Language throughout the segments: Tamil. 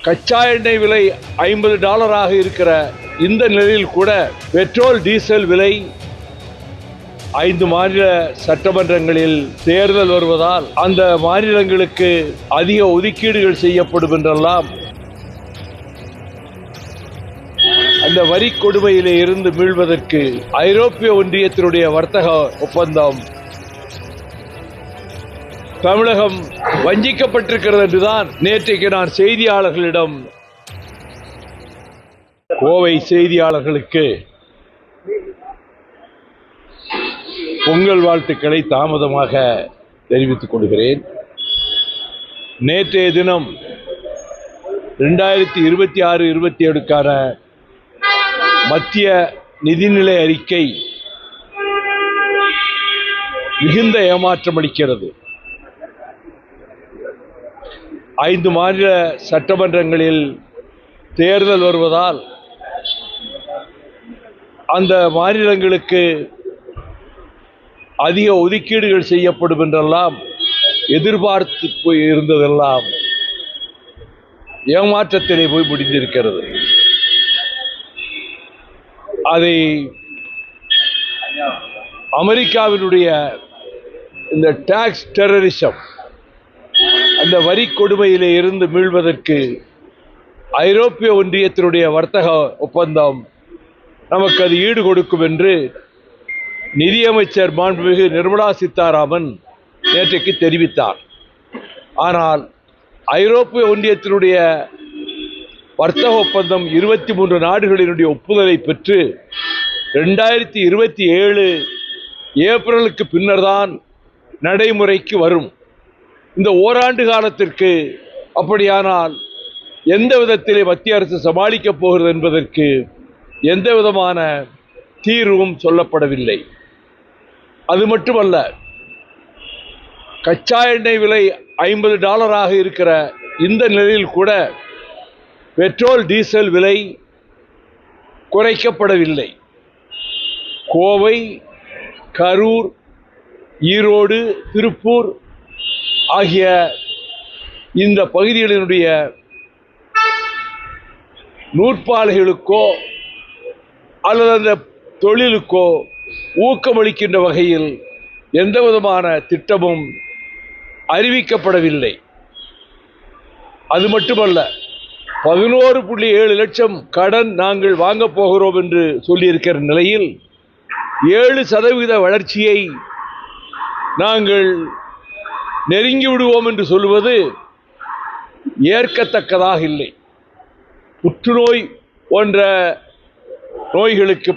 கச்சா எண்ணெய் விலை $50 இருக்கிற இந்த நிலையில் கூட பெட்ரோல் டீசல் விலை 5 மாநில சட்டமன்றங்களில் தேர்தல் வருவதால் அந்த மாநிலங்களுக்கு அதிக ஒதுக்கீடுகள் செய்யப்படும் என்றெல்லாம் அந்த வரி கொடுமையிலே இருந்து மீள்வதற்கு ஐரோப்பிய ஒன்றியத்தினுடைய வர்த்தக ஒப்பந்தம் தமிழகம் வஞ்சிக்கப்பட்டிருக்கிறது என்றுதான் நேற்றைக்கு நான் செய்தியாளர்களிடம் கோவை செய்தியாளர்களுக்கு பொங்கல் வாழ்த்துக்களை தாமதமாக தெரிவித்துக் கொள்கிறேன். நேற்றைய தினம் 2026-27க்கான மத்திய நிதிநிலை அறிக்கை மிகுந்த ஏமாற்றம் அளிக்கிறது. 5 மாநில சட்டமன்றங்களில் தேர்தல் வருவதால் அந்த மாநிலங்களுக்கு அதிக ஒதுக்கீடுகள் செய்யப்படும் என்றெல்லாம் எதிர்பார்த்து போய் இருந்ததெல்லாம் ஏமாற்றத்திலே போய் முடிந்திருக்கிறது. அதை அமெரிக்காவினுடைய இந்த டாக்ஸ் டெரரிசம், அந்த வரி கொடுமையிலே இருந்து மீள்வதற்கு ஐரோப்பிய ஒன்றியத்தினுடைய வர்த்தக ஒப்பந்தம் நமக்கு அது ஈடு கொடுக்கும் என்று நிதியமைச்சர் மாண்புமிகு நிர்மலா சீதாராமன் நேற்றைக்கு தெரிவித்தார். ஆனால் ஐரோப்பிய ஒன்றியத்தினுடைய வர்த்தக ஒப்பந்தம் 23 நாடுகளினுடைய ஒப்புதலை பெற்று 2027 ஏப்ரலுக்கு பின்னர் தான் நடைமுறைக்கு வரும். இந்த ஓராண்டு காலத்திற்கு அப்படியானால் எந்த விதத்திலே மத்திய அரசு சமாளிக்கப் போகிறது என்பதற்கு எந்த விதமான தீர்வும் சொல்லப்படவில்லை. அது மட்டுமல்ல, கச்சா எண்ணெய் விலை $50 இருக்கிற இந்த நிலையில் கூட பெட்ரோல் டீசல் விலை குறைக்கப்படவில்லை. கோவை, கரூர், ஈரோடு, திருப்பூர் ஆகிய இந்த பகுதிகளினுடைய நூற்பாலைகளுக்கோ அல்லது அந்த தொழிலுக்கோ ஊக்கமளிக்கின்ற வகையில் எந்த விதமான திட்டமும் அறிவிக்கப்படவில்லை. அது மட்டுமல்ல, 11.7 லட்சம் கடன் நாங்கள் வாங்கப் போகிறோம் என்று சொல்லியிருக்கிற நிலையில் 7% வளர்ச்சியை நாங்கள் நெருங்கி விடுவோம் என்று சொல்வது ஏற்கத்தக்கதாக இல்லை. புற்றுநோய் போன்ற நோய்களுக்கு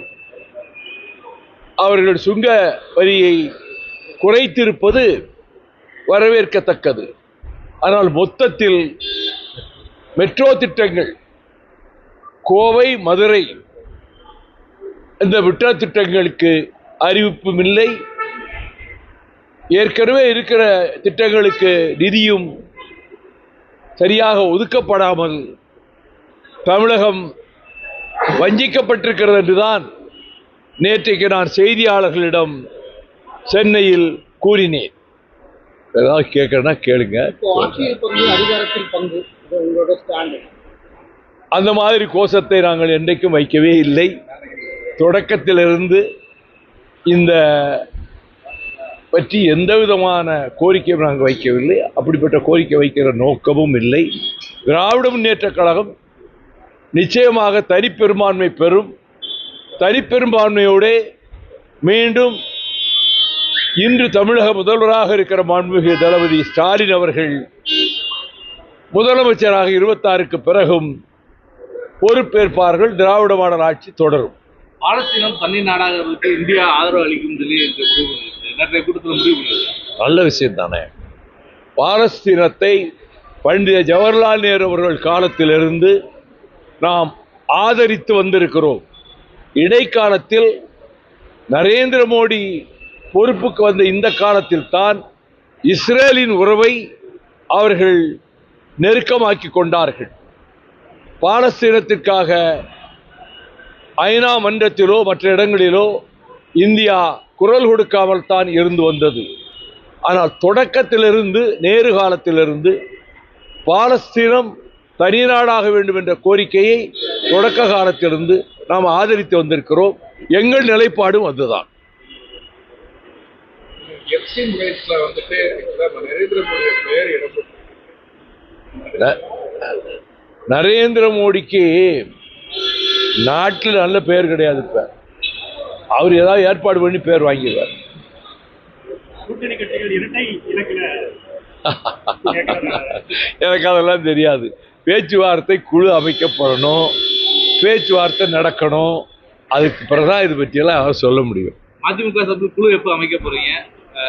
அவர்கள் சுங்க வரியை குறைத்திருப்பது வரவேற்கத்தக்கது. ஆனால் மொத்தத்தில் மெட்ரோ திட்டங்கள், கோவை, மதுரை, இந்த மெட்ரோ திட்டங்களுக்கு அறிவிப்பும் இல்லை. ஏற்கனவே இருக்கிற திட்டங்களுக்கு நிதியும் சரியாக ஒதுக்கப்படாமல் தமிழகம் வஞ்சிக்கப்பட்டிருக்கிறது என்றுதான் நேற்றைக்கு நான் செய்தியாளர்களிடம் சென்னையில் கூறினேன். ஏதாவது கேட்கறேன்னா கேளுங்க. அந்த மாதிரி கோஷத்தை நாங்கள் என்றைக்கும் வைக்கவே இல்லை. தொடக்கத்திலிருந்து இந்த பற்றி எந்த விதமான கோரிக்கையும் நாங்கள் வைக்கவில்லை. அப்படிப்பட்ட கோரிக்கை வைக்கிற நோக்கமும் இல்லை. திராவிட முன்னேற்றக் கழகம் நிச்சயமாக தனிப்பெரும்பான்மை பெறும். தனிப்பெரும்பான்மையோடு மீண்டும் இன்று தமிழக முதல்வராக இருக்கிற மாண்புமிகு தளபதி ஸ்டாலின் அவர்கள் முதலமைச்சராக 26க்கு பிறகும் பொறுப்பேற்பார்கள். திராவிட மாடல் ஆட்சி தொடரும். பாலஸ்தீனம் தனி நாடாக இந்தியா ஆதரவு அளிக்கும் நல்ல விஷயம் தானே. பாலஸ்தீனத்தை பண்டித ஜவஹர்லால் நேரு அவர்கள் காலத்திலிருந்து நாம் ஆதரித்து வந்திருக்கிறோம். இடைக்காலத்தில் நரேந்திர மோடி பொறுப்புக்கு வந்த இந்த காலத்தில் தான் இஸ்ரேலின் உறவை அவர்கள் நெருக்கமாக்கி கொண்டார்கள். பாலஸ்தீனத்திற்காக ஐநா மன்றத்திலோ மற்ற இடங்களிலோ இந்தியா குரல் கொடுக்காமல் தான் இருந்து வந்தது. ஆனால் தொடக்கத்திலிருந்து, நேரு காலத்திலிருந்து பாலஸ்தீனம் தனி நாடாக வேண்டும் என்ற கோரிக்கையை தொடக்க காலத்திலிருந்து நாம் ஆதரித்து வந்திருக்கிறோம். எங்கள் நிலைப்பாடும் அதுதான். நரேந்திர மோடிக்கு நாட்டில் நல்ல பெயர் கிடையாது. இப்ப அவர் ஏதாவது ஏற்பாடு பண்ணி பேர் வாங்கிடுவார். எனக்கு அதெல்லாம் தெரியாது. பேச்சுவார்த்தை குழு அமைக்கப்படணும், பேச்சுவார்த்தை நடக்கணும். அதுக்கு பிறகுதான் இது பற்றியெல்லாம் சொல்ல முடியும். அதிமுக சார்பில் குழு எப்போ அமைக்க போறீங்க?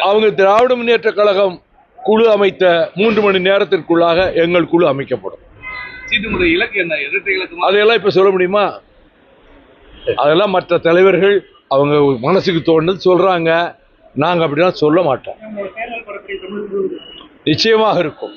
அவங்க திராவிட முன்னேற்ற கழகம் குழு அமைத்த 3 மணி நேரத்திற்குள்ளாக எங்கள் குழு அமைக்கப்படும். சீட்டு இலக்கு என்ன? இரட்டை இலக்கு? அதையெல்லாம் இப்ப சொல்ல முடியுமா? அதெல்லாம் மற்ற தலைவர்கள் அவங்க மனசுக்கு தோணுது சொல்றாங்க. நாங்க அப்படிலாம் சொல்ல மாட்டோம். நிச்சயமாக இருக்கும்.